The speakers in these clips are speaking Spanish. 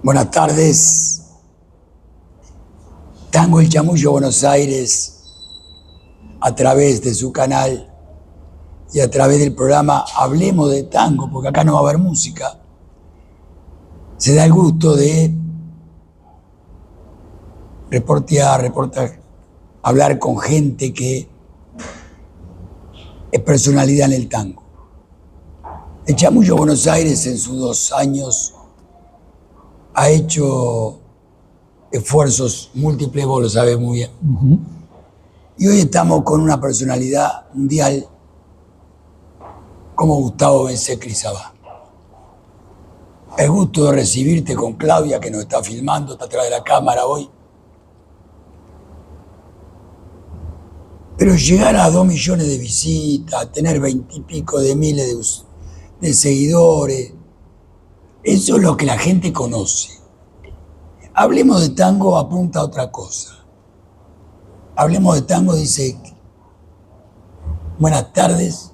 Buenas tardes. Tango El Chamullo Buenos Aires, a través de su canal y a través del programa Hablemos de Tango, porque acá no va a haber música, se da el gusto de reportear, hablar con gente que es personalidad en el tango. El Chamullo Buenos Aires en sus 2 años ha hecho esfuerzos múltiples, vos lo sabés muy bien. Y hoy estamos con una personalidad mundial como Gustavo Bensé-Crisabá. El gusto de recibirte con Claudia, que nos está filmando, está atrás de la cámara hoy. Pero llegar a 2 millones de visitas, tener 20 y pico de miles de seguidores, eso es lo que la gente conoce. Hablemos de Tango apunta a otra cosa. Hablemos de Tango dice, buenas tardes.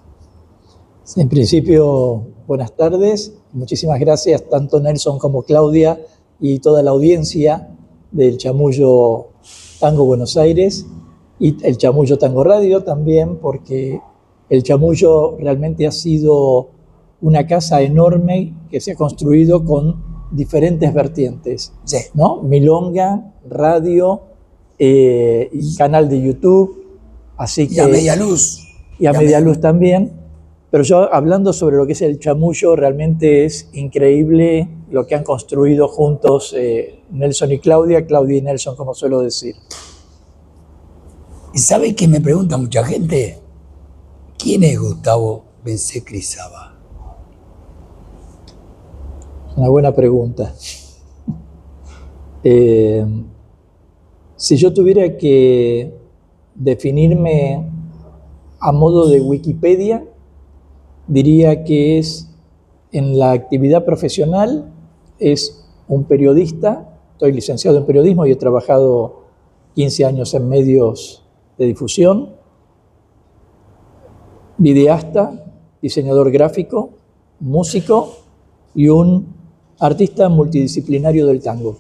En principio, buenas tardes. Muchísimas gracias tanto Nelson como Claudia y toda la audiencia del Chamullo Tango Buenos Aires y el Chamullo Tango Radio también, porque el Chamullo realmente ha sido una casa enorme que se ha construido con diferentes vertientes, Sí. ¿no? Milonga, radio, y canal de YouTube, así que... Y a media luz. Y a media luz también. Pero yo, hablando sobre lo que es el Chamullo, realmente es increíble lo que han construido juntos Nelson y Claudia y Nelson, como suelo decir. ¿Y sabe qué me pregunta mucha gente? ¿Quién es Gustavo Bensé-Crisabá? Una buena pregunta. Si yo tuviera que definirme a modo de Wikipedia, diría que es, en la actividad profesional, es un periodista. Estoy licenciado en periodismo y he trabajado 15 años en medios de difusión, videasta, diseñador gráfico, músico y un artista multidisciplinario del tango.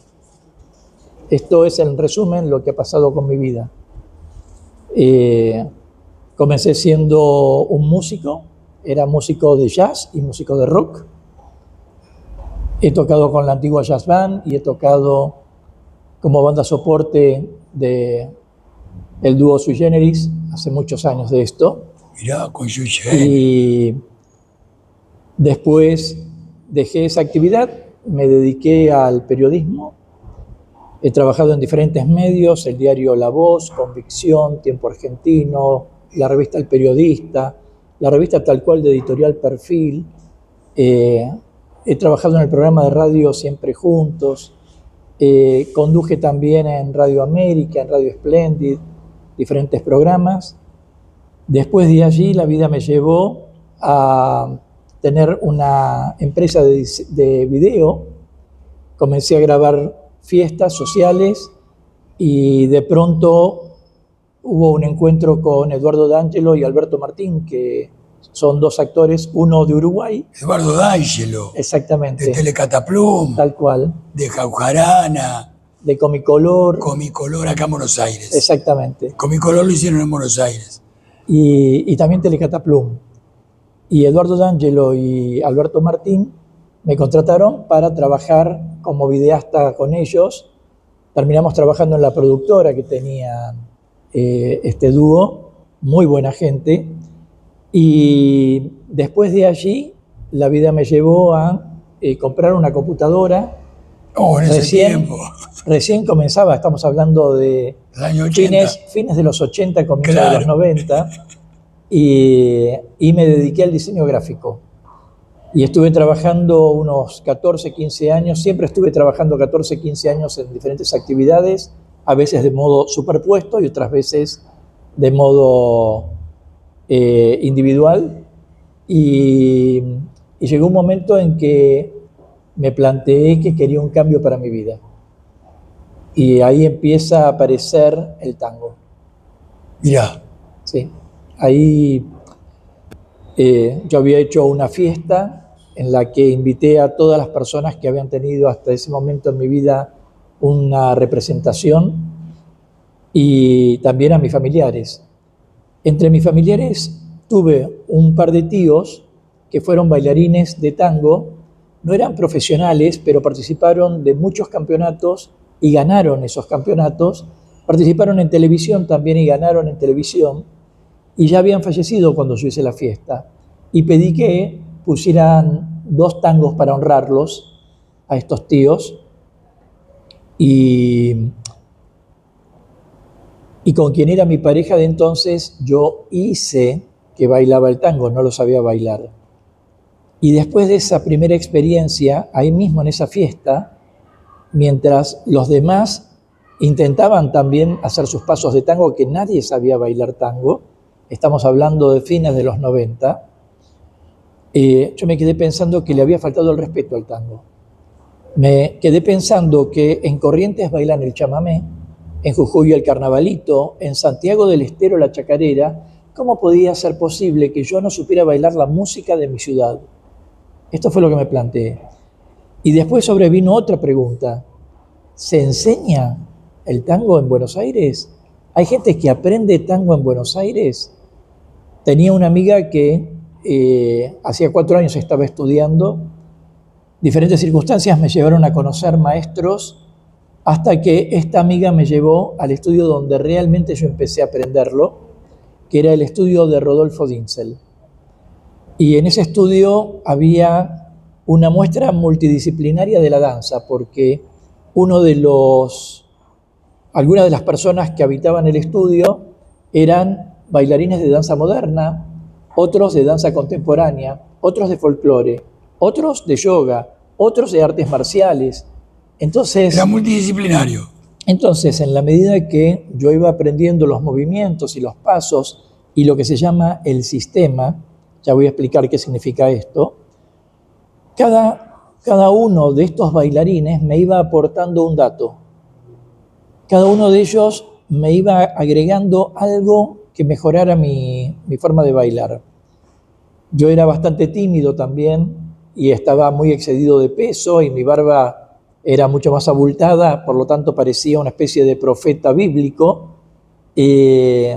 Esto es, en resumen, lo que ha pasado con mi vida. Comencé siendo un músico, era músico de jazz y músico de rock. He tocado con la antigua Jazz Band y he tocado como banda soporte de el dúo Sui Generis, hace muchos años de esto. Mirá, con Sui Generis. Y después dejé esa actividad, me dediqué al periodismo. He trabajado en diferentes medios, el diario La Voz, Convicción, Tiempo Argentino, la revista El Periodista, la revista Tal Cual de Editorial Perfil. He trabajado en el programa de radio Siempre Juntos. Conduje también en Radio América, en Radio Splendid, diferentes programas. Después de allí la vida me llevó a tener una empresa de video. Comencé a grabar fiestas sociales y de pronto hubo un encuentro con Eduardo D'Angelo y Alberto Martín, que son 2 actores, uno de Uruguay. Eduardo D'Angelo. Exactamente. De Telecataplum. Tal cual. De Jaujarana. De Comicolor. Comicolor acá en Buenos Aires. Exactamente. Comicolor lo hicieron en Buenos Aires. Y también Telecataplum. Y Eduardo D'Angelo y Alberto Martín me contrataron para trabajar como videasta con ellos. Terminamos trabajando en la productora que tenía este dúo, muy buena gente. Y después de allí, la vida me llevó a comprar una computadora. Oh, en ese tiempo. Recién comenzaba, estamos hablando de fines de los 80, comienzos de los 90, y me dediqué al diseño gráfico. Y estuve trabajando unos 14, 15 años, siempre estuve trabajando 14, 15 años en diferentes actividades, a veces de modo superpuesto y otras veces de modo individual. Y llegó un momento en que me planteé que quería un cambio para mi vida. Y ahí empieza a aparecer el tango. Mirá. Sí, ahí yo había hecho una fiesta en la que invité a todas las personas que habían tenido hasta ese momento en mi vida una representación y también a mis familiares. Entre mis familiares tuve un par de tíos que fueron bailarines de tango, no eran profesionales, pero participaron de muchos campeonatos y ganaron esos campeonatos, participaron en televisión también y ganaron en televisión, y ya habían fallecido cuando yo hice la fiesta. Y pedí que pusieran 2 tangos para honrarlos a estos tíos, y con quien era mi pareja de entonces, yo hice que bailaba el tango, no lo sabía bailar. Y después de esa primera experiencia, ahí mismo en esa fiesta, mientras los demás intentaban también hacer sus pasos de tango, que nadie sabía bailar tango, estamos hablando de fines de los 90, yo me quedé pensando que le había faltado el respeto al tango. Me quedé pensando que en Corrientes bailan el chamamé, en Jujuy el carnavalito, en Santiago del Estero la chacarera. ¿Cómo podía ser posible que yo no supiera bailar la música de mi ciudad? Esto fue lo que me planteé. Y después sobrevino otra pregunta. ¿Se enseña el tango en Buenos Aires? ¿Hay gente que aprende tango en Buenos Aires? Tenía una amiga que hacía 4 años estaba estudiando. Diferentes circunstancias me llevaron a conocer maestros hasta que esta amiga me llevó al estudio donde realmente yo empecé a aprenderlo, que era el estudio de Rodolfo Dinzel. Y en ese estudio había una muestra multidisciplinaria de la danza, porque algunas de las personas que habitaban el estudio eran bailarines de danza moderna, otros de danza contemporánea, otros de folclore, otros de yoga, otros de artes marciales. Era multidisciplinario. Entonces, en la medida que yo iba aprendiendo los movimientos y los pasos y lo que se llama el sistema, ya voy a explicar qué significa esto, cada uno de estos bailarines me iba aportando un dato. Cada uno de ellos me iba agregando algo que mejorara mi forma de bailar. Yo era bastante tímido también y estaba muy excedido de peso y mi barba era mucho más abultada, por lo tanto parecía una especie de profeta bíblico. Y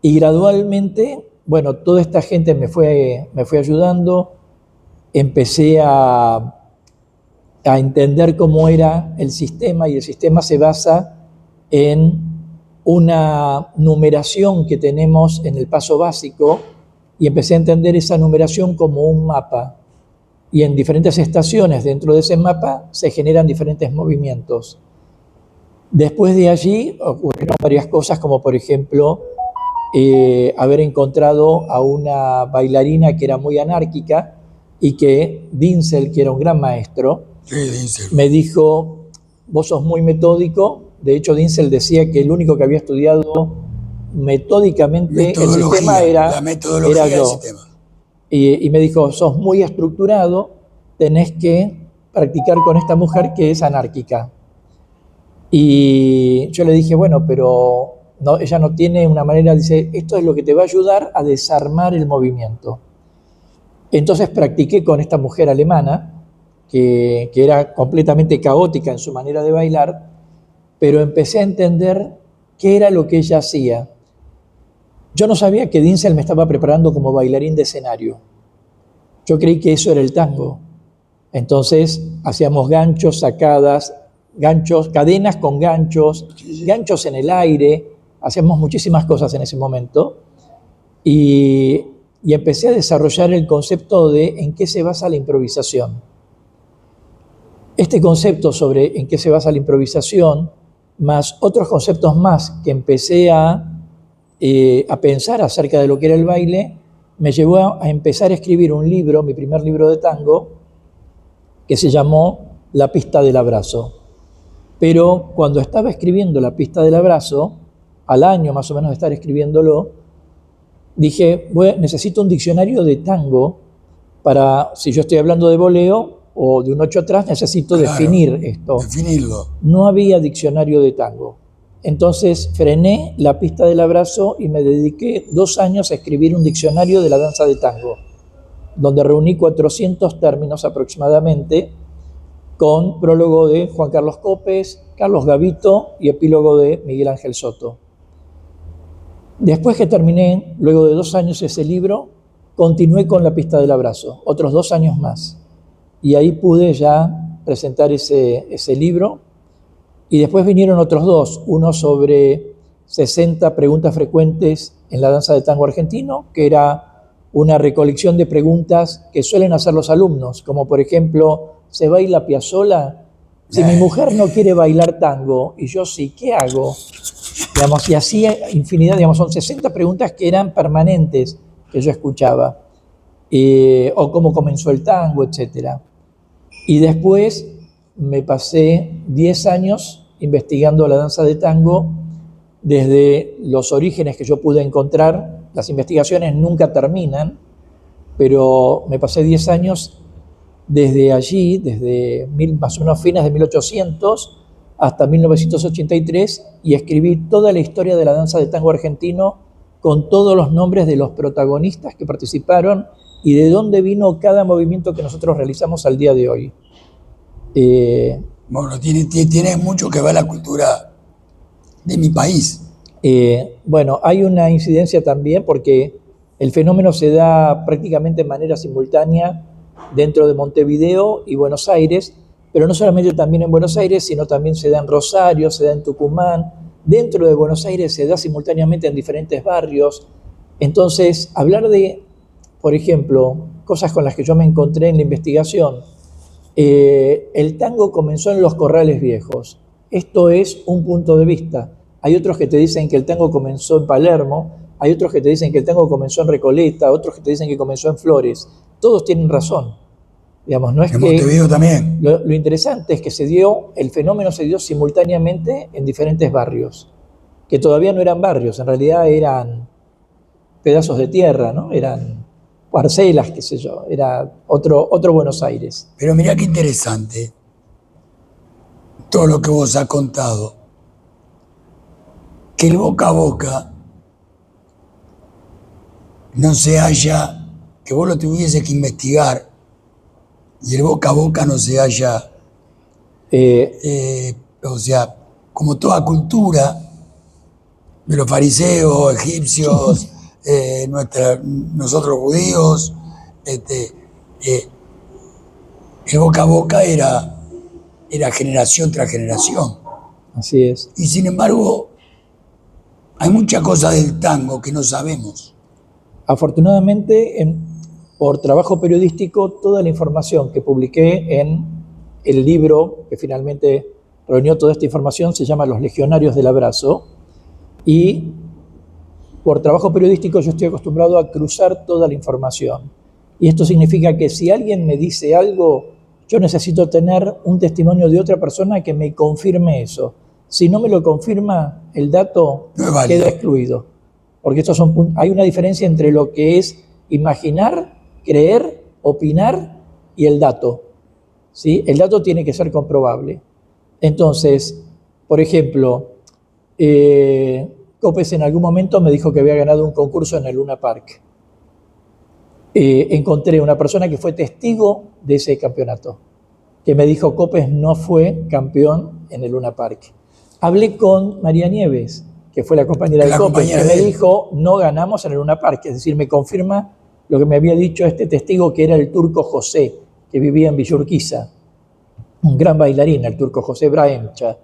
gradualmente, bueno, toda esta gente me fue ayudando. Empecé a entender cómo era el sistema, y el sistema se basa en una numeración que tenemos en el paso básico, y empecé a entender esa numeración como un mapa. Y en diferentes estaciones dentro de ese mapa se generan diferentes movimientos. Después de allí ocurrieron varias cosas, como por ejemplo haber encontrado a una bailarina que era muy anárquica y que Dinzel, que era un gran maestro, me dijo: vos sos muy metódico. De hecho, Dinzel decía que el único que había estudiado metódicamente el sistema era yo. Y me dijo: sos muy estructurado, tenés que practicar con esta mujer que es anárquica. Y yo le dije: bueno, pero no, ella no tiene una manera, dice, esto es lo que te va a ayudar a desarmar el movimiento. Entonces practiqué con esta mujer alemana, que era completamente caótica en su manera de bailar, pero empecé a entender qué era lo que ella hacía. Yo no sabía que Dinzel me estaba preparando como bailarín de escenario. Yo creí que eso era el tango. Entonces hacíamos ganchos, sacadas, ganchos, cadenas con ganchos, ganchos en el aire. Hacíamos muchísimas cosas en ese momento. Y empecé a desarrollar el concepto de en qué se basa la improvisación. Este concepto sobre en qué se basa la improvisación, más otros conceptos más que empecé a pensar acerca de lo que era el baile, me llevó a empezar a escribir un libro, mi primer libro de tango, que se llamó La pista del abrazo. Pero cuando estaba escribiendo La pista del abrazo, al año más o menos de estar escribiéndolo, dije: necesito un diccionario de tango para, si yo estoy hablando de boleo o de un 8 atrás, necesito definir esto. Definirlo. No había diccionario de tango. Entonces frené La pista del abrazo y me dediqué 2 años a escribir un diccionario de la danza de tango. donde reuní 400 términos aproximadamente, con prólogo de Juan Carlos Copes, Carlos Gavito y epílogo de Miguel Ángel Soto. Después que terminé, luego de 2 años ese libro, continué con La pista del abrazo, otros 2 años más. Y ahí pude ya presentar ese libro. Y después vinieron otros 2, uno sobre 60 preguntas frecuentes en la danza de tango argentino, que era una recolección de preguntas que suelen hacer los alumnos, como por ejemplo, ¿se baila Piazzolla? Si mi mujer no quiere bailar tango y yo sí, ¿qué hago? Digamos, y así infinidad, digamos, son 60 preguntas que eran permanentes que yo escuchaba, o cómo comenzó el tango, etc. Y después me pasé 10 años investigando la danza de tango desde los orígenes que yo pude encontrar. Las investigaciones nunca terminan, pero me pasé 10 años desde allí, desde más o menos fines de 1800 hasta 1983, y escribí toda la historia de la danza de tango argentino con todos los nombres de los protagonistas que participaron y de dónde vino cada movimiento que nosotros realizamos al día de hoy. Bueno, tiene mucho que ver la cultura de mi país. Bueno, hay una incidencia también porque el fenómeno se da prácticamente de manera simultánea dentro de Montevideo y Buenos Aires, pero no solamente también en Buenos Aires, sino también se da en Rosario, se da en Tucumán. Dentro de Buenos Aires se da simultáneamente en diferentes barrios. Entonces, hablar de, por ejemplo, cosas con las que yo me encontré en la investigación, el tango comenzó en los corrales viejos. Esto es un punto de vista. Hay otros que te dicen que el tango comenzó en Palermo, hay otros que te dicen que el tango comenzó en Recoleta, otros que te dicen que comenzó en Flores. Todos tienen razón. Digamos, no es en que Montevideo también. lo interesante es que el fenómeno se dio simultáneamente en diferentes barrios, que todavía no eran barrios, en realidad eran pedazos de tierra, ¿no? Eran parcelas, qué sé yo, era otro Buenos Aires. Pero mirá qué interesante todo lo que vos has contado. Que el boca a boca no se haya, que vos lo tuviese que investigar y el boca a boca no se haya, o sea, como toda cultura de los fariseos, egipcios, nosotros judíos, el boca a boca era generación tras generación. Así es. Y sin embargo, hay muchas cosas del tango que no sabemos. Afortunadamente, por trabajo periodístico, toda la información que publiqué en el libro que finalmente reunió toda esta información se llama Los Legionarios del Abrazo, y por trabajo periodístico yo estoy acostumbrado a cruzar toda la información. Y esto significa que si alguien me dice algo, yo necesito tener un testimonio de otra persona que me confirme eso. Si no me lo confirma, el dato No queda excluido. Porque hay una diferencia entre lo que es imaginar, creer, opinar y el dato. ¿Sí? El dato tiene que ser comprobable. Entonces, por ejemplo, Copes en algún momento me dijo que había ganado un concurso en el Luna Park. Encontré una persona que fue testigo de ese campeonato, que me dijo Copes no fue campeón en el Luna Park. Hablé con María Nieves, que fue la compañera de Copes, que me dijo no ganamos en el Luna Park, es decir, me confirma lo que me había dicho este testigo, que era el turco José, que vivía en Villa Urquiza, un gran bailarín, el turco José Brahemcha.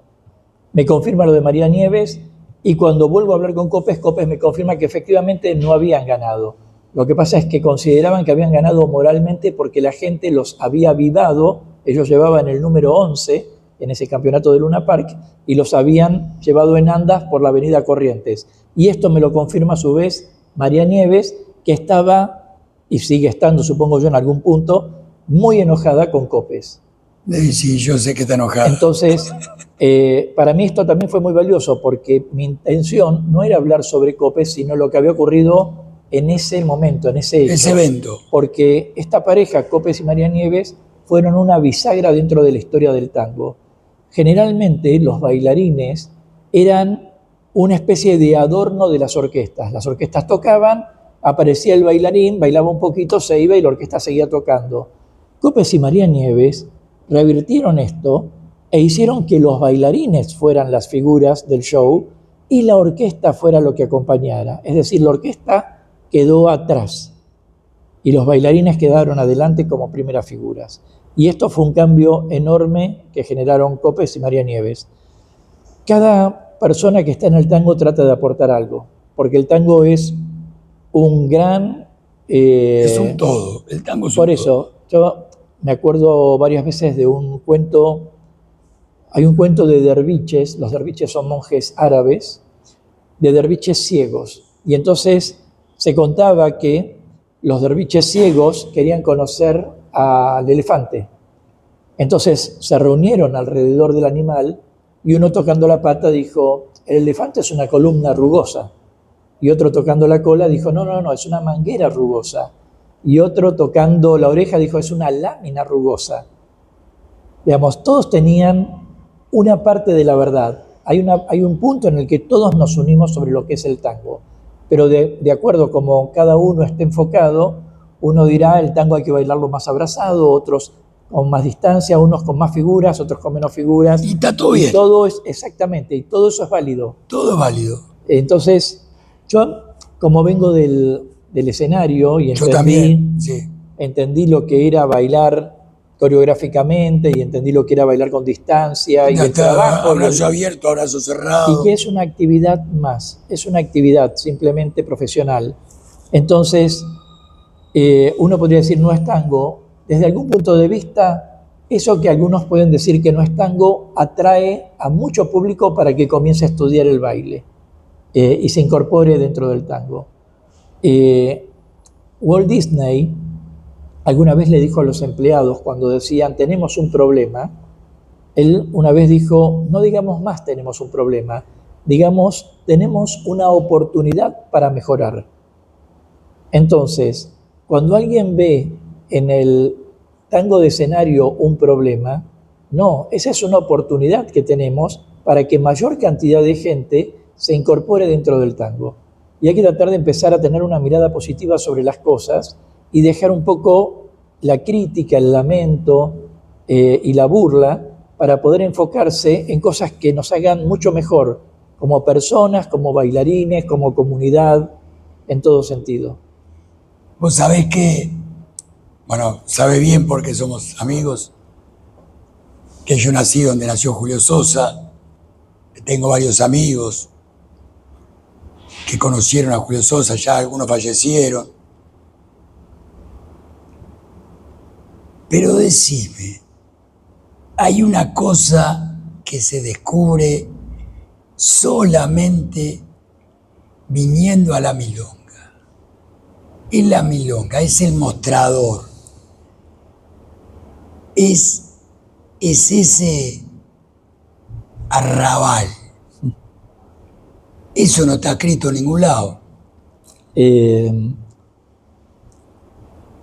Me confirma lo de María Nieves, y cuando vuelvo a hablar con Copes, Copes me confirma que efectivamente no habían ganado. Lo que pasa es que consideraban que habían ganado moralmente porque la gente los había avivado. Ellos llevaban el número 11 en ese campeonato de Luna Park y los habían llevado en andas por la avenida Corrientes. Y esto me lo confirma a su vez María Nieves, que estaba, y sigue estando, supongo yo, en algún punto, muy enojada con Copes. Sí, yo sé que está enojada. Entonces, para mí esto también fue muy valioso porque mi intención no era hablar sobre Copes, sino lo que había ocurrido en ese momento, en ese hecho. Ese evento. Porque esta pareja, Copes y María Nieves, fueron una bisagra dentro de la historia del tango. Generalmente los bailarines eran una especie de adorno de las orquestas. Las orquestas tocaban aparecía el bailarín, bailaba un poquito, se iba y la orquesta seguía tocando. Copes y María Nieves revirtieron esto e hicieron que los bailarines fueran las figuras del show y la orquesta fuera lo que acompañara. Es decir, la orquesta quedó atrás y los bailarines quedaron adelante como primeras figuras. Y esto fue un cambio enorme que generaron Copes y María Nieves. Cada persona que está en el tango trata de aportar algo, porque el tango es un gran... es un todo, el tango es por un eso, todo. yo me acuerdo varias veces de un cuento, hay un cuento de derviches, los derviches son monjes árabes, de derviches ciegos. Y entonces se contaba que los derviches ciegos querían conocer al elefante. Entonces se reunieron alrededor del animal y uno tocando la pata dijo, el elefante es una columna rugosa. Y otro tocando la cola dijo, no, es una manguera rugosa. Y otro tocando la oreja dijo, es una lámina rugosa. Digamos, todos tenían una parte de la verdad. Hay un punto en el que todos nos unimos sobre lo que es el tango. Pero de acuerdo como cada uno esté enfocado, uno dirá, el tango hay que bailarlo más abrazado, otros con más distancia, unos con más figuras, otros con menos figuras. Y está todo bien. Todo es, exactamente, y todo eso es válido. Todo es válido. Entonces, yo, como vengo del escenario y Yo también, sí. entendí lo que era bailar coreográficamente y entendí lo que era bailar con distancia y Ya el está, trabajo. abrazo abierto, abrazo cerrado. Y que es una actividad más, es una actividad simplemente profesional. Entonces, uno podría decir no es tango. Desde algún punto de vista, eso que algunos pueden decir que no es tango atrae a mucho público para que comience a estudiar el baile y se incorpore dentro del tango. Walt Disney alguna vez le dijo a los empleados cuando decían tenemos un problema, él una vez dijo, no digamos más tenemos un problema, digamos tenemos una oportunidad para mejorar. Entonces, cuando alguien ve en el tango de escenario un problema, no, esa es una oportunidad que tenemos para que mayor cantidad de gente se incorpore dentro del tango. Y hay que tratar de empezar a tener una mirada positiva sobre las cosas y dejar un poco la crítica, el lamento y la burla para poder enfocarse en cosas que nos hagan mucho mejor como personas, como bailarines, como comunidad, en todo sentido. Vos sabés que, bueno, sabe bien porque somos amigos, que yo nací donde nació Julio Sosa, que tengo varios amigos que conocieron a Julio Sosa, ya algunos fallecieron. Pero decime, hay una cosa que se descubre solamente viniendo a la milonga. Es la milonga, es el mostrador. Es ese arrabal. Eso no está escrito en ningún lado. El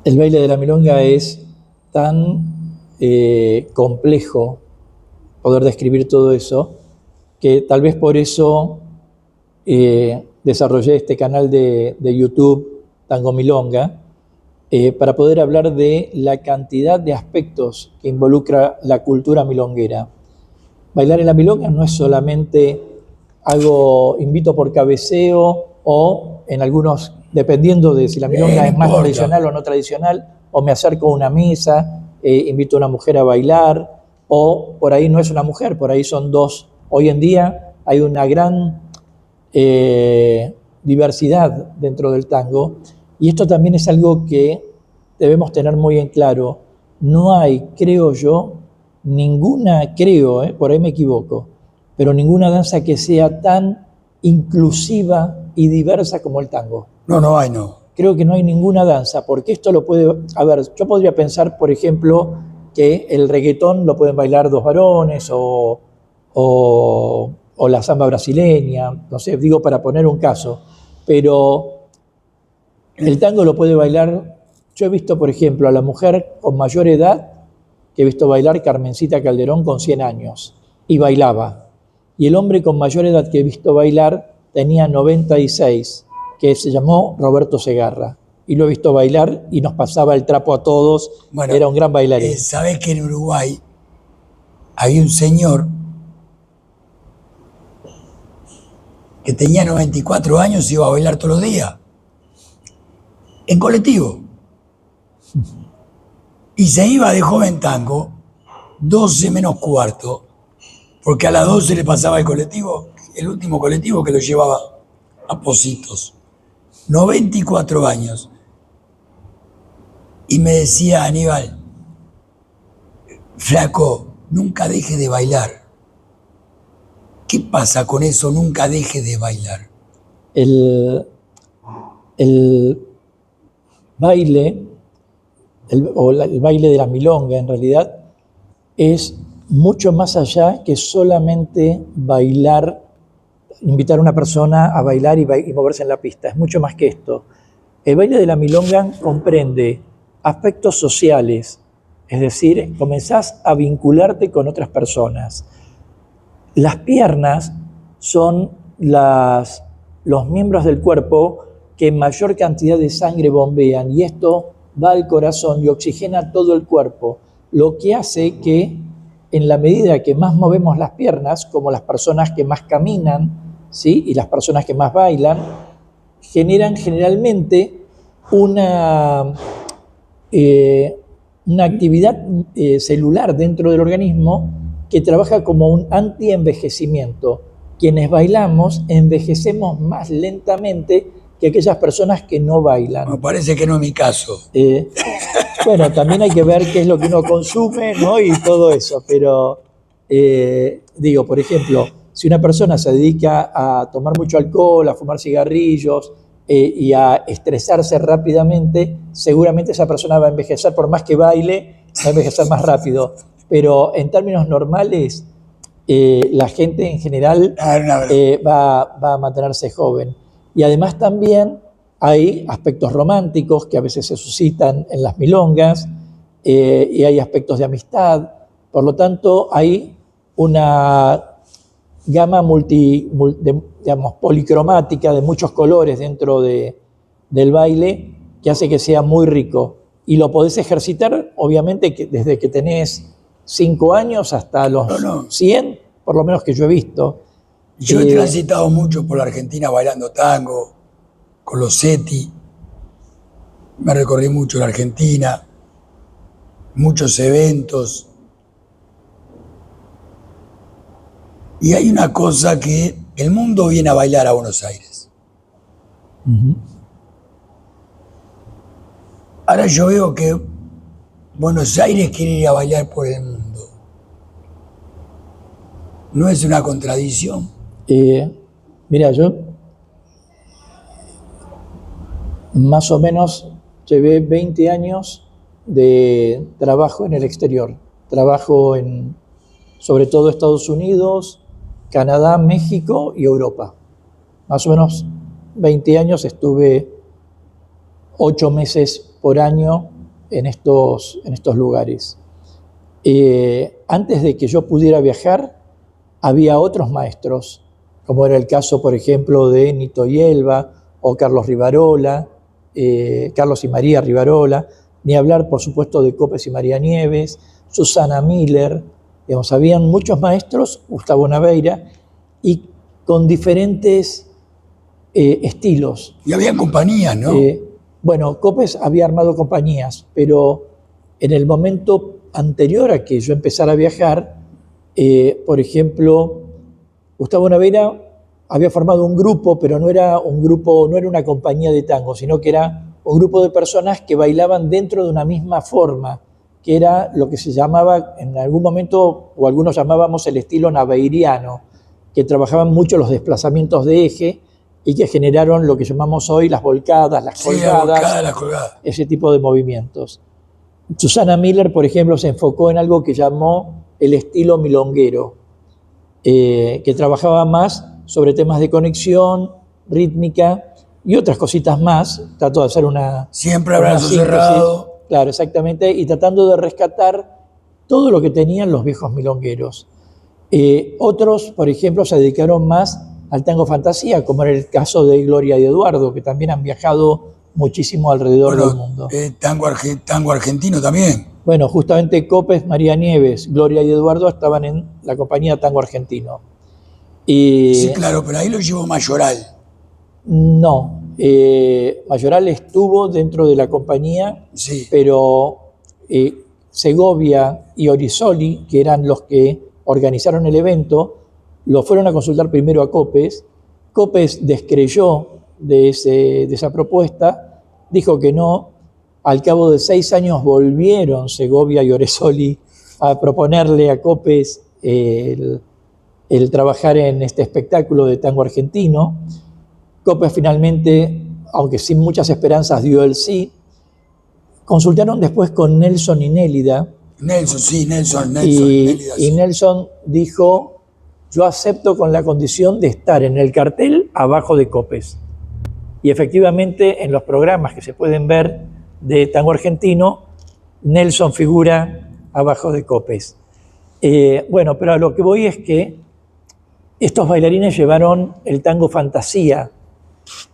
baile de la milonga es tan complejo poder describir todo eso, que tal vez por eso desarrollé este canal de YouTube, Tango Milonga, para poder hablar de la cantidad de aspectos que involucra la cultura milonguera. Bailar en la milonga no es solamente algo invito por cabeceo o en algunos, dependiendo de si la milonga es más tradicional o no tradicional, o me acerco a una mesa, invito a una mujer a bailar, o por ahí no es una mujer, por ahí son dos. Hoy en día hay una gran diversidad dentro del tango, y esto también es algo que debemos tener muy en claro. No hay, creo yo, por ahí me equivoco, pero ninguna danza que sea tan inclusiva y diversa como el tango. No hay, no. Creo que no hay ninguna danza, porque esto lo puede... A ver, yo podría pensar, por ejemplo, que el reggaetón lo pueden bailar dos varones o la samba brasileña, no sé, digo para poner un caso, pero el tango lo puede bailar... Yo he visto, por ejemplo, a la mujer con mayor edad, que he visto bailar Carmencita Calderón con 100 años, y bailaba. Y el hombre con mayor edad que he visto bailar tenía 96 que se llamó Roberto Segarra. Y lo he visto bailar y nos pasaba el trapo a todos. Bueno, era un gran bailarín. ¿Sabés que en Uruguay había un señor que tenía 94 años y iba a bailar todos los días? En colectivo. Y se iba de Joven Tango 12 menos cuarto, porque a las 12 le pasaba el colectivo, el último colectivo que lo llevaba a Positos. 94 años. Y me decía Aníbal, flaco, nunca deje de bailar. ¿Qué pasa con eso? Nunca deje de bailar. El baile, el baile de la milonga en realidad, es mucho más allá que solamente bailar, invitar a una persona a bailar y moverse en la pista. Es mucho más que esto. El baile de la milonga comprende aspectos sociales, es decir, comenzás a vincularte con otras personas. Las piernas son los miembros del cuerpo que mayor cantidad de sangre bombean, y esto va al corazón y oxigena todo el cuerpo, lo que hace que en la medida que más movemos las piernas, como las personas que más caminan, ¿sí?, y las personas que más bailan, generan generalmente una actividad celular dentro del organismo que trabaja como un anti-envejecimiento. Quienes bailamos envejecemos más lentamente que aquellas personas que no bailan. Me parece que no es mi caso. Bueno, también hay que ver qué es lo que uno consume, ¿no?, y todo eso, pero digo, por ejemplo, si una persona se dedica a tomar mucho alcohol, a fumar cigarrillos y a estresarse rápidamente, seguramente esa persona va a envejecer, por más que baile, va a envejecer más rápido. Pero en términos normales, la gente en general va a mantenerse joven. Y además también hay aspectos románticos que a veces se suscitan en las milongas, y hay aspectos de amistad. Por lo tanto, hay una gama digamos, policromática de muchos colores dentro del baile que hace que sea muy rico. Y lo podés ejercitar, obviamente, desde que tenés 5 años hasta los 100, por lo menos que yo he visto. Yo he transitado mucho por la Argentina bailando tango, con los SETI. Me recorrí mucho la Argentina, muchos eventos. Y hay una cosa que el mundo viene a bailar a Buenos Aires. Uh-huh. Ahora yo veo que Buenos Aires quiere ir a bailar por el mundo. ¿No es una contradicción? Mira, yo más o menos llevé 20 años de trabajo en el exterior. Trabajo en, sobre todo, Estados Unidos, Canadá, México y Europa. Más o menos 20 años, estuve 8 meses por año en estos lugares. Antes de que yo pudiera viajar, había otros maestros, como era el caso, por ejemplo, de Nito y Elba, o Carlos Rivarola, Carlos y María Rivarola, ni hablar, por supuesto, de Copes y María Nieves, Susana Miller. Digamos, habían muchos maestros, Gustavo Naveira, y con diferentes estilos. Y había compañías, ¿no? Bueno, Copes había armado compañías, pero en el momento anterior a que yo empezara a viajar, por ejemplo, Gustavo Naveira había formado un grupo, pero no era un grupo, no era una compañía de tango, sino que era un grupo de personas que bailaban dentro de una misma forma, que era lo que se llamaba en algún momento, o algunos llamábamos el estilo naveiriano, que trabajaban mucho los desplazamientos de eje y que generaron lo que llamamos hoy las volcadas, las colgadas, ese tipo de movimientos. Susana Miller, por ejemplo, se enfocó en algo que llamó el estilo milonguero, que trabajaba más sobre temas de conexión, rítmica y otras cositas más. Trató de hacer una... Siempre abrazo cerrado. Claro, exactamente, y tratando de rescatar todo lo que tenían los viejos milongueros. Otros, por ejemplo, se dedicaron más al tango fantasía, como era el caso de Gloria y Eduardo, que también han viajado muchísimo alrededor del mundo. Tango argentino también. Bueno, justamente Copes, María Nieves, Gloria y Eduardo estaban en la compañía Tango Argentino. Y Sí, claro, pero ahí lo llevó Mayoral. no, Mayoral estuvo dentro de la compañía, Sí. pero Segovia y Orisoli, que eran los que organizaron el evento, lo fueron a consultar primero a Copes. Copes descreyó de esa propuesta, dijo que no. Al cabo de 6 años volvieron Segovia y Oresoli a proponerle a Copes el trabajar en este espectáculo de tango argentino. Copes finalmente, aunque sin muchas esperanzas, dio el sí. Consultaron después con Nelson y Nélida. Nelson. Y Nelson dijo, yo acepto con la condición de estar en el cartel abajo de Copes. Y efectivamente, en los programas que se pueden ver de tango argentino, Nelson figura abajo de Copes. Bueno, pero a lo que voy es que estos bailarines llevaron el tango fantasía,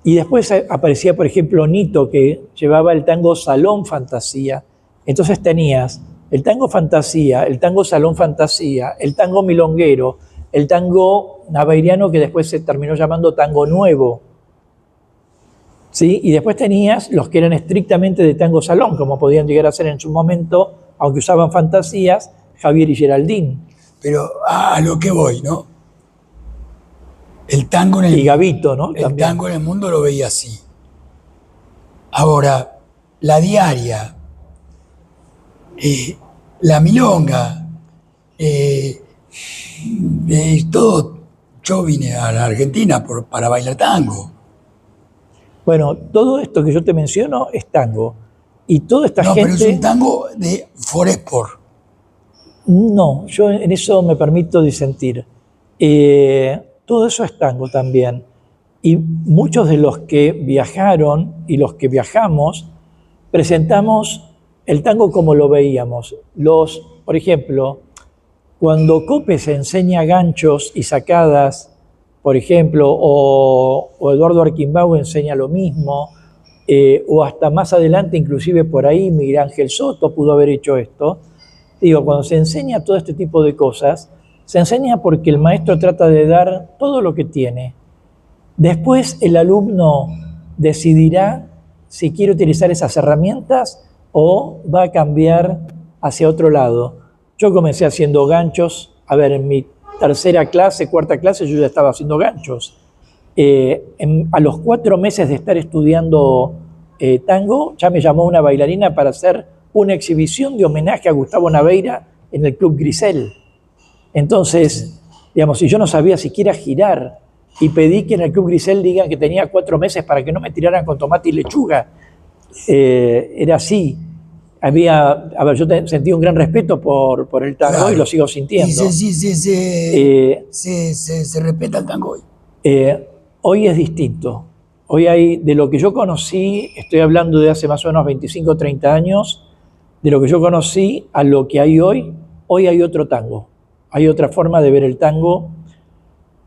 y después aparecía, por ejemplo, Nito, que llevaba el tango salón fantasía. Entonces tenías el tango fantasía, el tango salón fantasía, el tango milonguero, el tango naveiriano, que después se terminó llamando tango nuevo. ¿Sí? Y después tenías los que eran estrictamente de tango salón, como podían llegar a ser en su momento, aunque usaban fantasías, Javier y Geraldine. Pero a lo que voy, ¿no? El tango en el, y Gavito, ¿no? El También. tango en el mundo lo veía así. Ahora, la diaria, la milonga, todo. Yo vine a la Argentina para bailar tango. Bueno, todo esto que yo te menciono es tango. Y toda esta gente... No, pero es un tango de Foresport. No, yo en eso me permito disentir. Todo eso es tango también. Y muchos de los que viajaron y los que viajamos presentamos el tango como lo veíamos. Por ejemplo, cuando Copes enseña ganchos y sacadas, por ejemplo, o Eduardo Arquimbau enseña lo mismo, o hasta más adelante, inclusive por ahí, Miguel Ángel Soto pudo haber hecho esto. Digo, cuando se enseña todo este tipo de cosas, se enseña porque el maestro trata de dar todo lo que tiene. Después el alumno decidirá si quiere utilizar esas herramientas o va a cambiar hacia otro lado. Yo comencé haciendo ganchos. A ver, en mi cuarta clase, yo ya estaba haciendo ganchos. A los 4 meses de estar estudiando tango, ya me llamó una bailarina para hacer una exhibición de homenaje a Gustavo Naveira en el Club Grisel. Entonces, digamos, si yo no sabía siquiera girar y pedí que en el Club Grisel digan que tenía 4 meses para que no me tiraran con tomate y lechuga, era así. Yo sentí un gran respeto por el tango, claro, y lo sigo sintiendo. Se respeta el tango hoy. Hoy es distinto. Hoy hay, de lo que yo conocí, estoy hablando de hace más o menos 25 o 30 años, de lo que yo conocí a lo que hay hoy hay otro tango. Hay otra forma de ver el tango,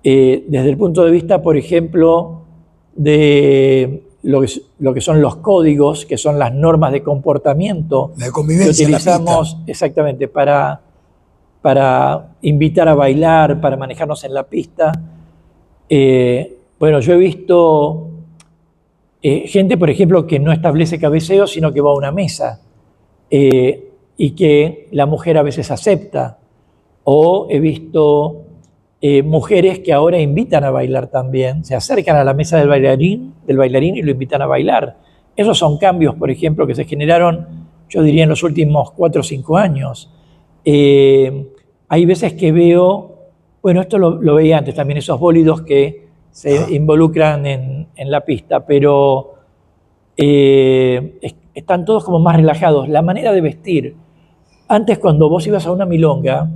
desde el punto de vista, por ejemplo, de lo que son los códigos, que son las normas de comportamiento de convivencia, que utilizamos exactamente para invitar a bailar, para manejarnos en la pista. Bueno, yo he visto gente, por ejemplo, que no establece cabeceo, sino que va a una mesa, y que la mujer a veces acepta. O he visto mujeres que ahora invitan a bailar también, se acercan a la mesa del bailarín y lo invitan a bailar. Esos son cambios, por ejemplo, que se generaron, yo diría, en los últimos 4 o 5 años. Hay veces que veo, bueno, esto lo veía antes también, esos bólidos que se involucran en la pista, pero están todos como más relajados. La manera de vestir. Antes, cuando vos ibas a una milonga,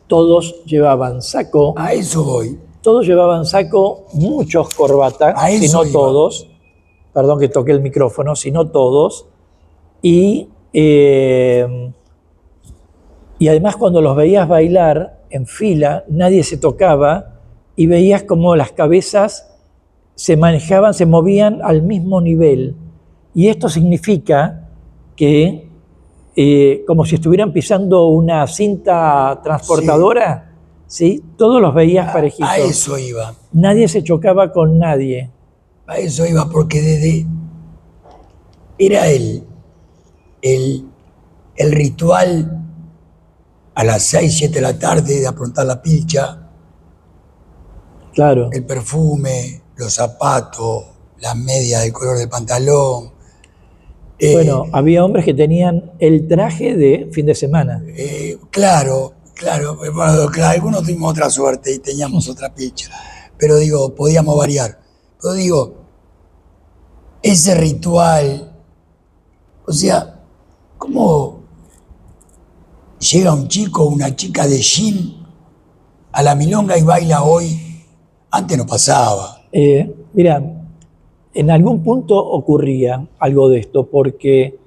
todos llevaban saco. A eso voy. Todos llevaban saco, muchos corbata, si no todos. Perdón que toqué el micrófono, si no todos. Y además, cuando los veías bailar en fila, nadie se tocaba y veías como las cabezas se manejaban, se movían al mismo nivel. Y esto significa que, como si estuvieran pisando una cinta transportadora, ¿sí? Todos los veías parejitos. A eso iba. Nadie se chocaba con nadie. A eso iba, porque era el ritual a las 6, 7 de la tarde de aprontar la pilcha, Claro. el perfume, los zapatos, las medias del color del pantalón. Bueno, había hombres que tenían el traje de fin de semana. Claro. Bueno, algunos tuvimos otra suerte y teníamos otra pilcha. Pero digo, podíamos variar. Pero digo, ese ritual, o sea, ¿cómo llega un chico o una chica de jean a la milonga y baila hoy? Antes no pasaba. Mira, en algún punto ocurría algo de esto, porque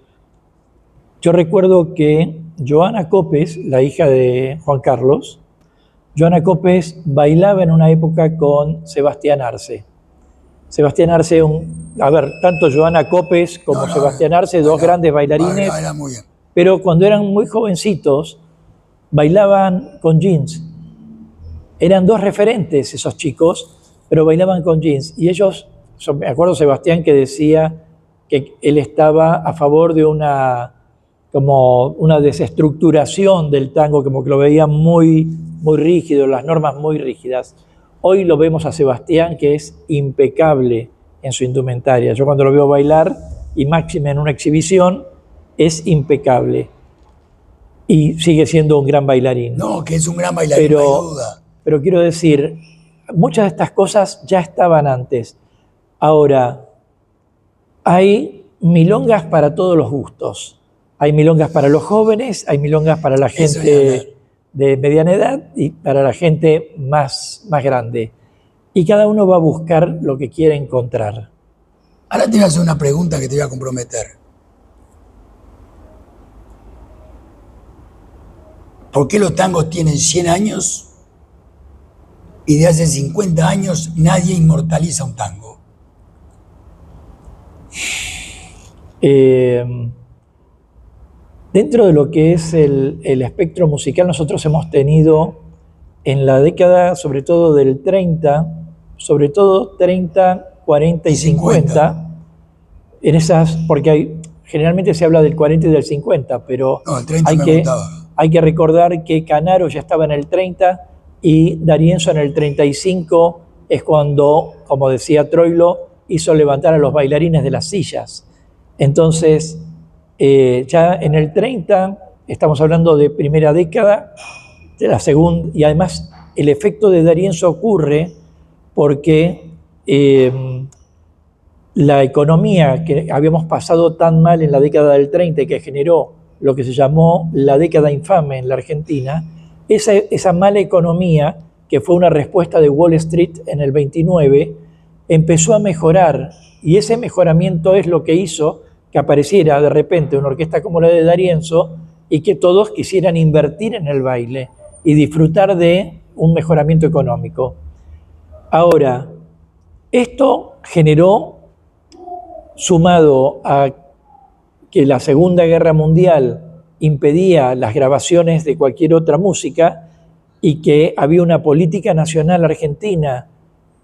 yo recuerdo que Joana Copes, la hija de Juan Carlos, Joana Copes bailaba en una época con Sebastián Arce. Sebastián Arce, tanto Joana Copes como Sebastián Arce, dos grandes bailarines, Baila muy bien. pero cuando eran muy jovencitos, bailaban con jeans. Eran dos referentes esos chicos, pero bailaban con jeans. Y ellos, me acuerdo Sebastián que decía que él estaba a favor de una desestructuración del tango, como que lo veía muy, muy rígido, las normas muy rígidas. Hoy lo vemos a Sebastián, que es impecable en su indumentaria. Yo cuando lo veo bailar, y máxime en una exhibición, es impecable. Y sigue siendo un gran bailarín. No, que es un gran bailarín, no hay duda. Pero quiero decir, muchas de estas cosas ya estaban antes. Ahora, hay milongas para todos los gustos. Hay milongas para los jóvenes, hay milongas para la gente de mediana edad y para la gente más grande. Y cada uno va a buscar lo que quiere encontrar. Ahora te voy a hacer una pregunta que te voy a comprometer. ¿Por qué los tangos tienen 100 años y de hace 50 años nadie inmortaliza un tango? Dentro de lo que es el espectro musical, nosotros hemos tenido en la década, sobre todo del 30, 40 y 50, en esas, porque generalmente se habla del 40 y del 50, pero no, el 30 hay que recordar que Canaro ya estaba en el 30 y D'Arienzo en el 35 es cuando, como decía Troilo, hizo levantar a los bailarines de las sillas. Entonces, ya en el 30, estamos hablando de primera década, de la segunda, y además el efecto de D'Arienzo ocurre porque la economía que habíamos pasado tan mal en la década del 30 y que generó lo que se llamó la década infame en la Argentina, esa mala economía, que fue una respuesta de Wall Street en el 29, empezó a mejorar, y ese mejoramiento es lo que hizo que apareciera de repente una orquesta como la de D'Arienzo y que todos quisieran invertir en el baile y disfrutar de un mejoramiento económico. Ahora, esto generó, sumado a que la Segunda Guerra Mundial impedía las grabaciones de cualquier otra música y que había una política nacional argentina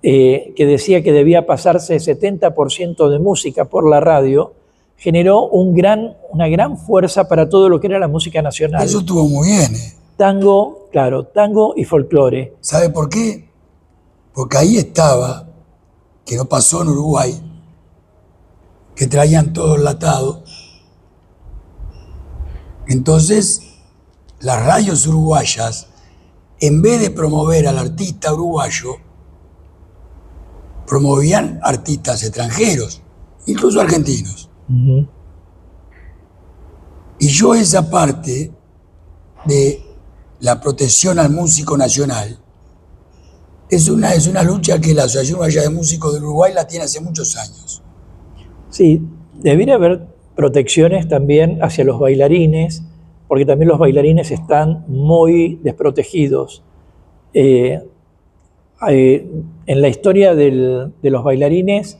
que decía que debía pasarse 70% de música por la radio, generó una gran fuerza para todo lo que era la música nacional. Eso estuvo muy bien. Tango, claro, tango y folclore. ¿Sabe por qué? Porque ahí estaba, que no pasó en Uruguay, que traían todo enlatado. Entonces, las radios uruguayas, en vez de promover al artista uruguayo, promovían artistas extranjeros, incluso argentinos. Uh-huh. Y yo esa parte de la protección al músico nacional es una lucha que la Asociación Uruguaya de Músicos de Uruguay la tiene hace muchos años. Sí, debería haber protecciones también hacia los bailarines, porque también los bailarines están muy desprotegidos. En la historia de los bailarines,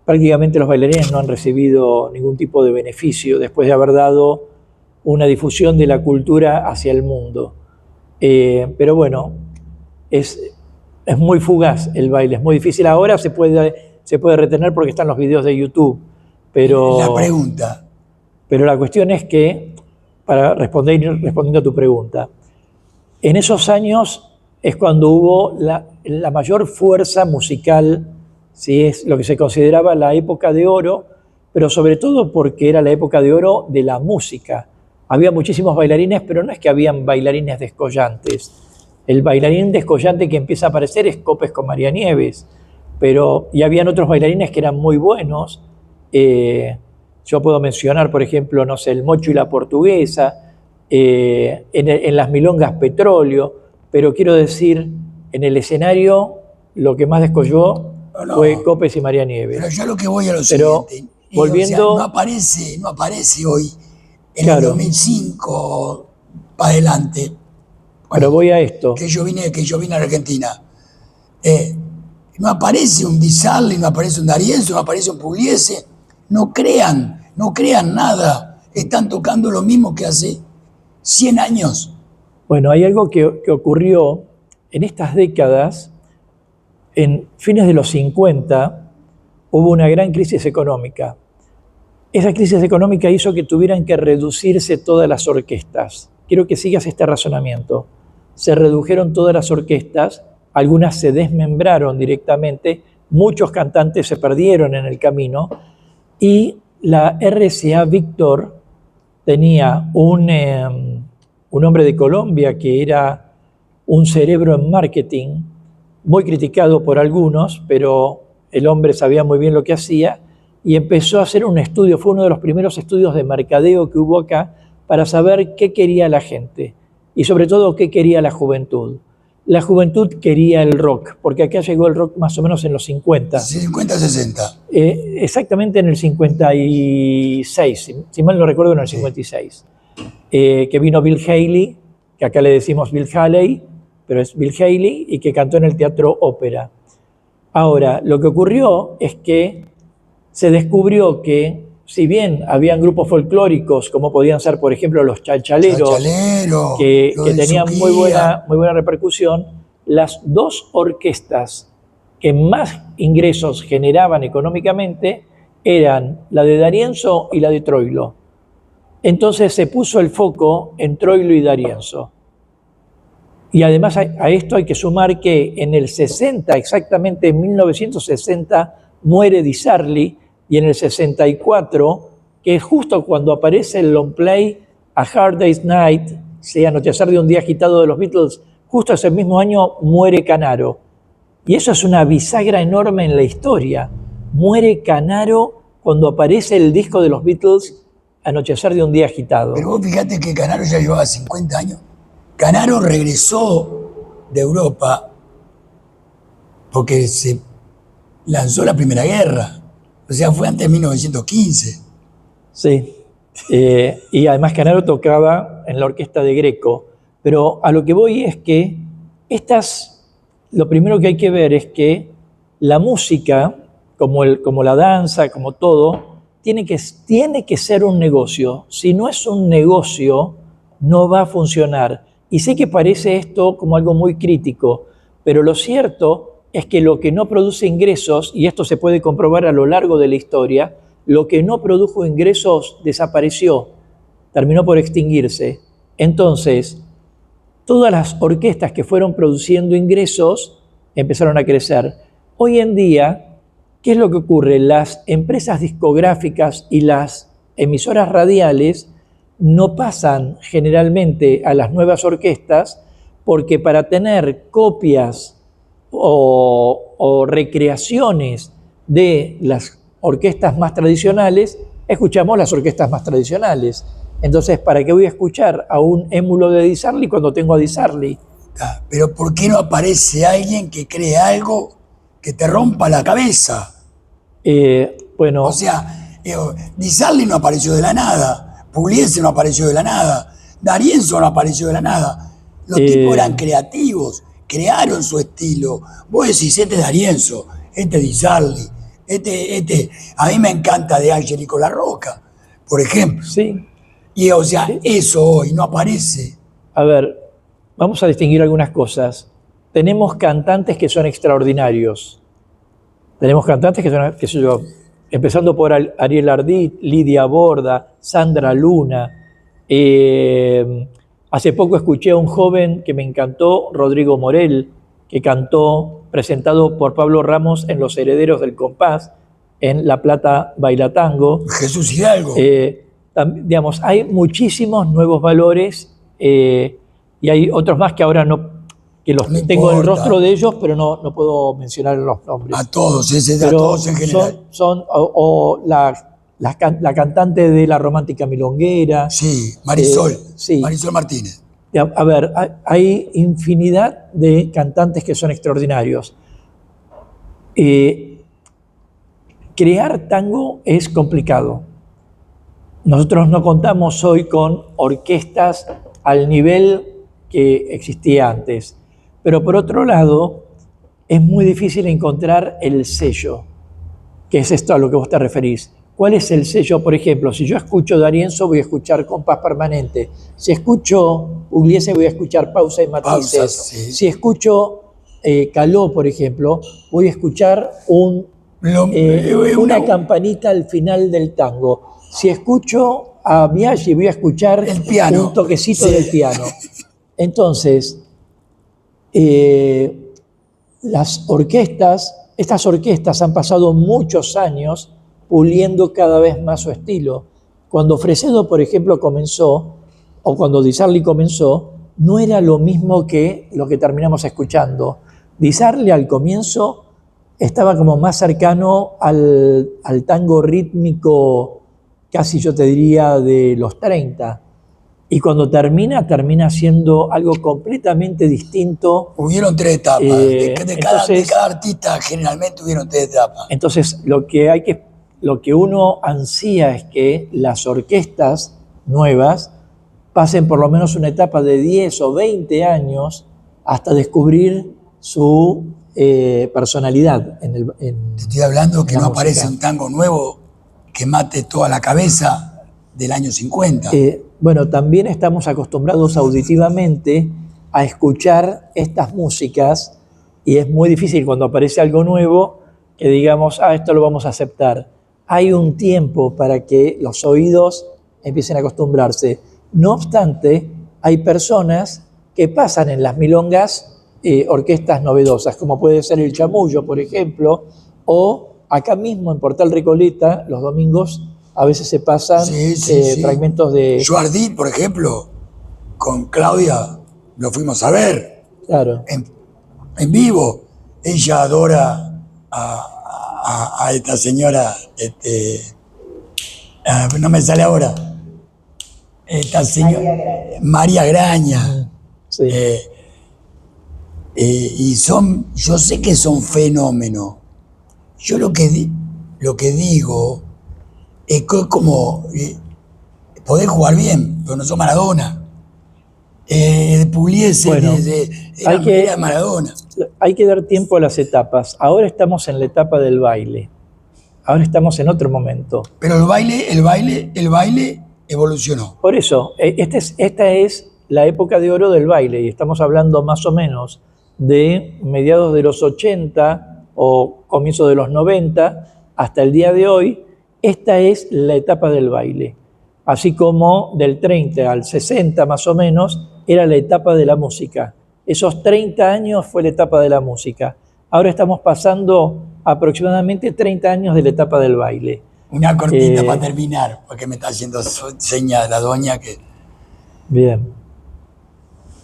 prácticamente los bailarines no han recibido ningún tipo de beneficio después de haber dado una difusión de la cultura hacia el mundo. Pero bueno, es muy fugaz el baile, es muy difícil. Ahora se puede retener porque están los videos de YouTube. Pero La pregunta, la cuestión es que, para respondiendo a tu pregunta, en esos años es cuando hubo la mayor fuerza musical, ¿sí? Es lo que se consideraba la época de oro, pero sobre todo porque era la época de oro de la música. Había muchísimos bailarines, pero no es que habían bailarines descollantes. El bailarín descollante que empieza a aparecer es Copes con María Nieves, y habían otros bailarines que eran muy buenos. Yo puedo mencionar, por ejemplo, no sé, el Mocho y la Portuguesa, en las milongas Petróleo, pero quiero decir, en el escenario lo que más descolló fue Copes y María Nieves. Pero yo lo que voy a lo Pero, siguiente, volviendo, o sea, no aparece hoy, en claro, el 2005 para adelante. Bueno, pero voy a esto. Que yo vine a Argentina. No aparece un Di Sarli, no aparece un D'Arienzo, no aparece un Pugliese. No crean nada. Están tocando lo mismo que hace 100 años. Bueno, hay algo que ocurrió en estas décadas. En fines de los 50 hubo una gran crisis económica. Esa crisis económica hizo que tuvieran que reducirse todas las orquestas. Quiero que sigas este razonamiento. Se redujeron todas las orquestas, algunas se desmembraron directamente, muchos cantantes se perdieron en el camino, y la RCA Víctor tenía un hombre de Colombia que era un cerebro en marketing, muy criticado por algunos, pero el hombre sabía muy bien lo que hacía, y empezó a hacer un estudio, fue uno de los primeros estudios de mercadeo que hubo acá, para saber qué quería la gente, y sobre todo qué quería la juventud. La juventud quería el rock, porque acá llegó el rock más o menos en los 50. 50-60. Exactamente en el 56, si mal no recuerdo, en el 56. Que vino Bill Haley, que acá le decimos Bill Haley, pero es Bill Haley, y que cantó en el Teatro Ópera. Ahora, lo que ocurrió es que se descubrió que, si bien habían grupos folclóricos, como podían ser, por ejemplo, los chalchaleros, que tenían muy buena repercusión, las dos orquestas que más ingresos generaban económicamente eran la de D'Arienzo y la de Troilo. Entonces se puso el foco en Troilo y D'Arienzo. Y además a esto hay que sumar que en el 60, exactamente en 1960, muere Di Sarli, y en el 64, que es justo cuando aparece el long play A Hard Day's Night, Anochecer de un día agitado de los Beatles, justo ese mismo año muere Canaro. Y eso es una bisagra enorme en la historia. Muere Canaro cuando aparece el disco de los Beatles, Anochecer de un día agitado. Pero vos fíjate que Canaro ya llevaba 50 años. Canaro regresó de Europa porque se lanzó la Primera Guerra. O sea, fue antes de 1915. Sí. Y además Canaro tocaba en la orquesta de Greco. Pero a lo que voy es que lo primero que hay que ver es que la música, como la danza, como todo, tiene que ser un negocio. Si no es un negocio, no va a funcionar. Y sé que parece esto como algo muy crítico, pero lo cierto es que lo que no produce ingresos, y esto se puede comprobar a lo largo de la historia, lo que no produjo ingresos desapareció, terminó por extinguirse. Entonces, todas las orquestas que fueron produciendo ingresos empezaron a crecer. Hoy en día, ¿qué es lo que ocurre? Las empresas discográficas y las emisoras radiales no pasan generalmente a las nuevas orquestas, porque para tener copias o recreaciones de las orquestas más tradicionales, escuchamos las orquestas más tradicionales. Entonces, ¿para qué voy a escuchar a un émulo de Di Sarli cuando tengo a Di Sarli? Pero ¿por qué no aparece alguien que cree algo que te rompa la cabeza? Bueno, o sea, Di Sarli no apareció de la nada, Pugliese no apareció de la nada, D'Arienzo no apareció de la nada. Los tipos eran creativos, crearon su estilo. Vos decís, este es D'Arienzo, este es Di Sarli, a mí me encanta De Angelico La Roca, por ejemplo. Sí. Y o sea, eso hoy no aparece. A ver, vamos a distinguir algunas cosas. Tenemos cantantes que son extraordinarios. Tenemos cantantes que son, qué sé yo, empezando por Ariel Ardit, Lidia Borda, Sandra Luna. Hace poco escuché a un joven que me encantó, Rodrigo Morel, que cantó, presentado por Pablo Ramos en Los Herederos del Compás, en La Plata Baila Tango. Jesús Hidalgo. Digamos, hay muchísimos nuevos valores y hay otros más que ahora que los No tengo en el importa. rostro de ellos, pero no puedo mencionar los nombres. A todos, a Pero todos en general. La cantante de La Romántica Milonguera. Sí, Marisol. Sí. Marisol Martínez. A ver, hay infinidad de cantantes que son extraordinarios. Crear tango es complicado. Nosotros no contamos hoy con orquestas al nivel que existía antes. Pero por otro lado, es muy difícil encontrar el sello, que es esto a lo que vos te referís. ¿Cuál es el sello? Por ejemplo, si yo escucho D'Arienzo, voy a escuchar compás permanente. Si escucho Pugliese, voy a escuchar pausa y matices. Pausas, sí. Si escucho Caló, por ejemplo, voy a escuchar una campanita al final del tango. Si escucho a Biaggi, voy a escuchar el piano. un toquecito del piano. Entonces, estas orquestas han pasado muchos años puliendo cada vez más su estilo. Cuando Fresedo, por ejemplo, comenzó, o cuando Di Sarli comenzó, no era lo mismo que lo que terminamos escuchando. Di Sarli al comienzo estaba como más cercano al tango rítmico, casi yo te diría de los 30. Y cuando termina siendo algo completamente distinto. Hubieron 3 etapas. De cada artista generalmente hubieron 3 etapas. Entonces, lo que uno ansía es que las orquestas nuevas pasen por lo menos una etapa de 10 o 20 años hasta descubrir su personalidad. Te estoy hablando que no aparece un tango nuevo que mate toda la cabeza del año 50. Bueno, también estamos acostumbrados auditivamente a escuchar estas músicas y es muy difícil cuando aparece algo nuevo que digamos, esto lo vamos a aceptar. Hay un tiempo para que los oídos empiecen a acostumbrarse. No obstante, hay personas que pasan en las milongas orquestas novedosas, como puede ser el Chamullo, por ejemplo, o acá mismo en Portal Recoleta, los domingos, a veces se pasan fragmentos de... Yo Ardit, por ejemplo, con Claudia, lo fuimos a ver. Claro. En vivo. Ella adora a esta señora, no me sale ahora. Esta señora, María Graña. Sí. Y yo sé que son fenómenos. Yo lo que digo es que como podés jugar bien, pero no sos Maradona. Pugliese Bueno, era Maradona. Hay que dar tiempo a las etapas. Ahora estamos en la etapa del baile. Ahora estamos en otro momento. Pero el baile evolucionó. Por eso, esta es la época de oro del baile y estamos hablando más o menos de mediados de los 80 o comienzo de los 90 hasta el día de hoy. Esta es la etapa del baile. Así como del 30 al 60 más o menos era la etapa de la música. Esos 30 años fue la etapa de la música. Ahora estamos pasando aproximadamente 30 años de la etapa del baile. Una cortita para terminar, porque me está haciendo señas la doña que... Bien.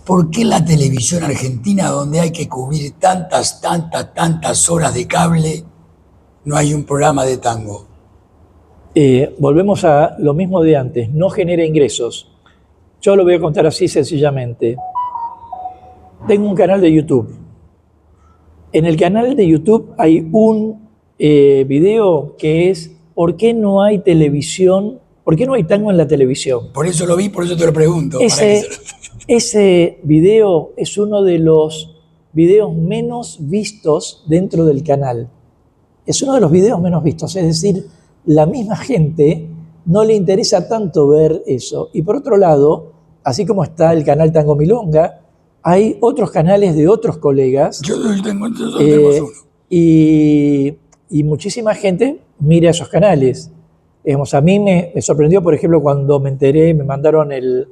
¿Por qué la televisión argentina, donde hay que cubrir tantas horas de cable, no hay un programa de tango? Volvemos a lo mismo de antes, no genera ingresos. Yo lo voy a contar así sencillamente. Tengo un canal de YouTube. En el canal de YouTube hay un video que es ¿por qué no hay televisión? ¿Por qué no hay tango en la televisión? Por eso lo vi, por eso te lo pregunto. Ese video es uno de los videos menos vistos dentro del canal. Es uno de los videos menos vistos, es decir, la misma gente no le interesa tanto ver eso. Y por otro lado, así como está el canal Tango Milonga, hay otros canales de otros colegas Yo tenemos uno. y muchísima gente mira esos canales. Digamos, a mí me sorprendió, por ejemplo, cuando me enteré, me mandaron el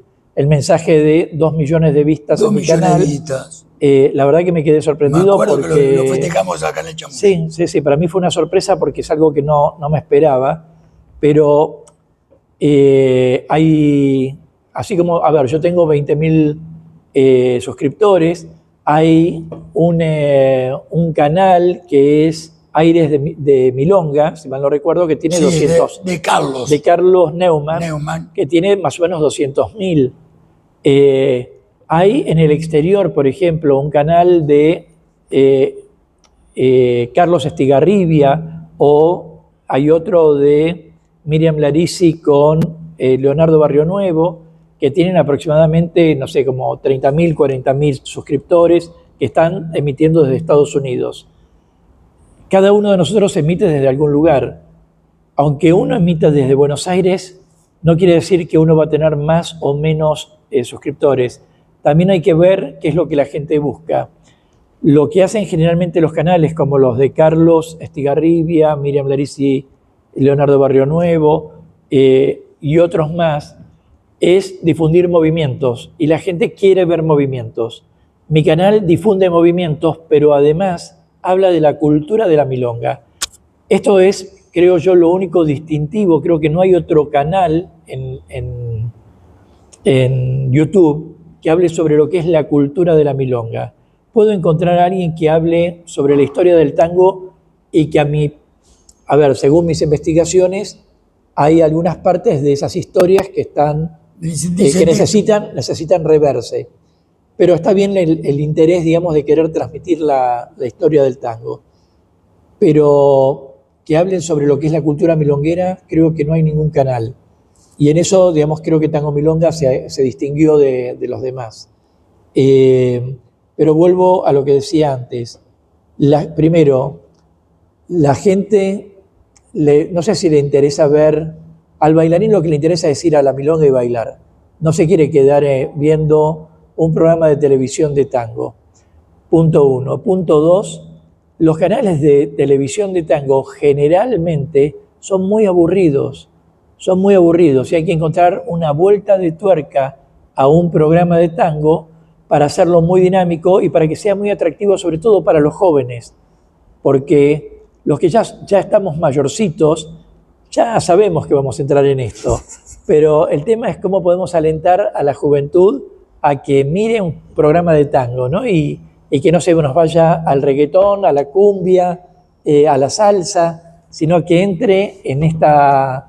mensaje de 2 millones de vistas 2 en mi millones canal. de vistas. La verdad que me quedé Me sorprendido acuerdo porque... que lo festejamos acá en el Chamuyo. Sí, para mí fue una sorpresa porque es algo que no me esperaba, pero hay, así como, a ver, yo tengo 20.000 suscriptores, hay un canal que es Aires de Milonga, si mal no recuerdo, que tiene Sí, 200, de Carlos. de Carlos Neumann, Neumann. que tiene más o menos 200.000. Hay en el exterior, por ejemplo, un canal de Carlos Estigarribia, o hay otro de Miriam Larisi con Leonardo Barrionuevo, que tienen aproximadamente, no sé, como 30.000, 40.000 suscriptores que están emitiendo desde Estados Unidos. Cada uno de nosotros emite desde algún lugar. Aunque uno emita desde Buenos Aires, no quiere decir que uno va a tener más o menos suscriptores. También hay que ver qué es lo que la gente busca. Lo que hacen generalmente los canales, como los de Carlos Estigarribia, Miriam Larisi, Leonardo Barrionuevo y otros más, es difundir movimientos. Y la gente quiere ver movimientos. Mi canal difunde movimientos, pero además habla de la cultura de la milonga. Esto es, creo yo, lo único distintivo. Creo que no hay otro canal en YouTube que hable sobre lo que es la cultura de la milonga. Puedo encontrar a alguien que hable sobre la historia del tango y que a ver, según mis investigaciones, hay algunas partes de esas historias que que necesitan reverse. Pero está bien el interés, digamos, de querer transmitir la historia del tango. Pero que hablen sobre lo que es la cultura milonguera, creo que no hay ningún canal. Y en eso, digamos, creo que Tango Milonga se distinguió de los demás. Pero vuelvo a lo que decía antes. Primero, la gente, no sé si le interesa ver, al bailarín lo que le interesa es ir a la milonga y bailar. No se quiere quedar viendo un programa de televisión de tango. Punto 1. Punto 2. Los canales de televisión de tango generalmente son muy aburridos. Son muy aburridos y hay que encontrar una vuelta de tuerca a un programa de tango para hacerlo muy dinámico y para que sea muy atractivo, sobre todo para los jóvenes. Porque los que ya estamos mayorcitos, ya sabemos que vamos a entrar en esto. Pero el tema es cómo podemos alentar a la juventud a que mire un programa de tango, ¿no? Y que no se nos vaya al reggaetón, a la cumbia, a la salsa, sino que entre en esta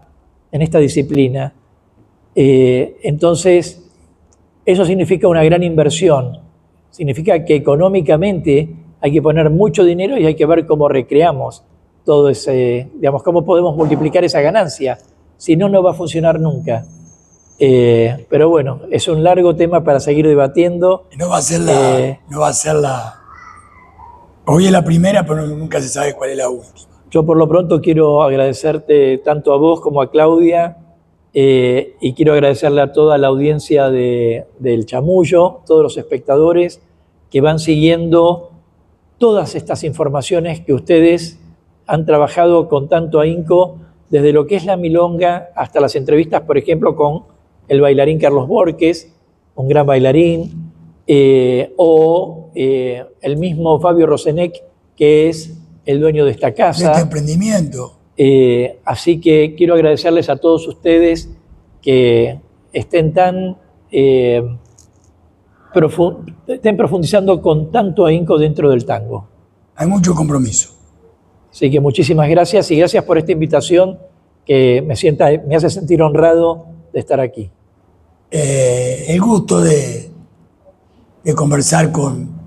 disciplina. Entonces, eso significa una gran inversión. Significa que económicamente hay que poner mucho dinero y hay que ver cómo recreamos todo ese, digamos, cómo podemos multiplicar esa ganancia. Si no, no va a funcionar nunca. Pero bueno, es un largo tema para seguir debatiendo. No va a ser hoy es la primera, pero nunca se sabe cuál es la última. Yo por lo pronto quiero agradecerte tanto a vos como a Claudia y quiero agradecerle a toda la audiencia del Chamullo, todos los espectadores que van siguiendo todas estas informaciones que ustedes han trabajado con tanto ahínco, desde lo que es la milonga hasta las entrevistas, por ejemplo, con el bailarín Carlos Borges, un gran bailarín, o el mismo Fabio Rosenech, que es el dueño de esta casa. De este emprendimiento. Así que quiero agradecerles a todos ustedes que estén estén profundizando con tanto ahínco dentro del tango. Hay mucho compromiso. Así que muchísimas gracias y gracias por esta invitación que me hace sentir honrado de estar aquí. El gusto de conversar con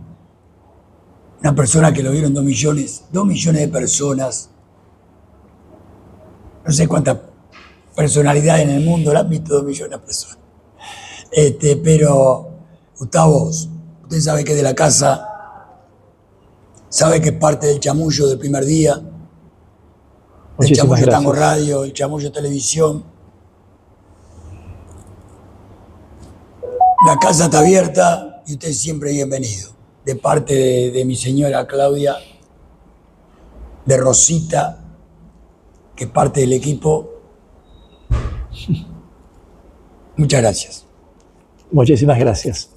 una persona que lo vieron 2 millones de personas. No sé cuántas personalidades en el mundo la han visto 2 millones de personas. Pero Gustavo, usted sabe que de la casa Sabe que es parte del Chamullo del primer día, del Muchísimas Chamullo Tango gracias. Radio, el Chamullo Televisión. La casa está abierta y usted es siempre bienvenido. De parte de mi señora Claudia, de Rosita, que es parte del equipo. Muchas gracias. Muchísimas gracias.